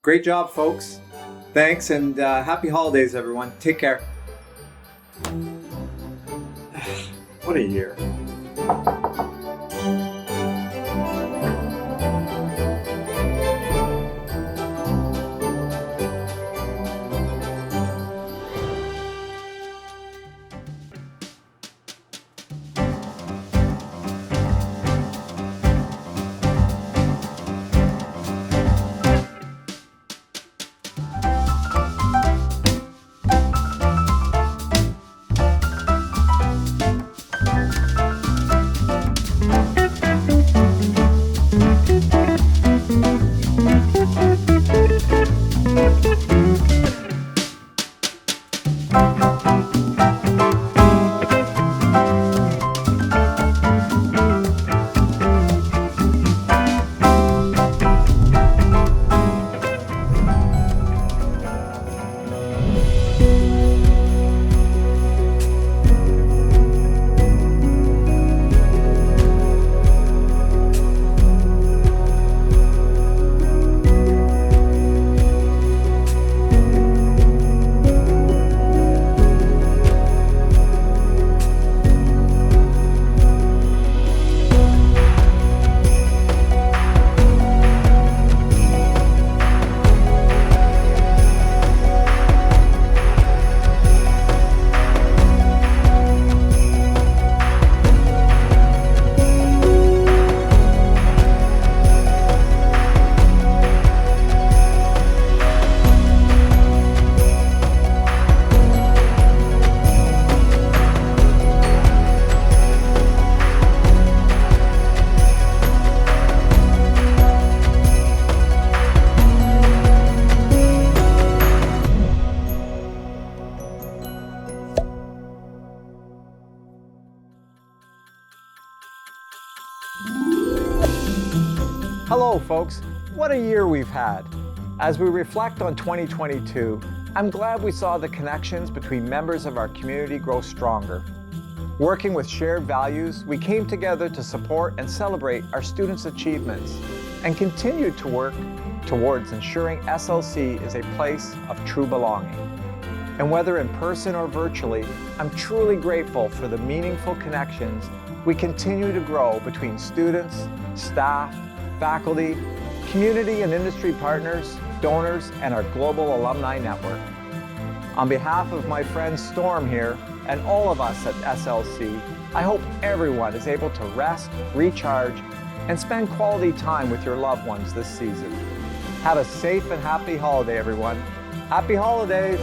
Great job, folks. Thanks, and happy holidays, everyone. Take care. What a year. Hello, folks. What a year we've had. As we reflect on 2022, I'm glad we saw the connections between members of our community grow stronger. Working with shared values, we came together to support and celebrate our students' achievements and continued to work towards ensuring SLC is a place of true belonging. And whether in person or virtually, I'm truly grateful for the meaningful connections we continue to grow between students, staff, faculty, community and industry partners, donors, and our global alumni network. On behalf of my friend Storm here and all of us at SLC, I hope everyone is able to rest, recharge, and spend quality time with your loved ones this season. Have a safe and happy holiday, everyone. Happy holidays!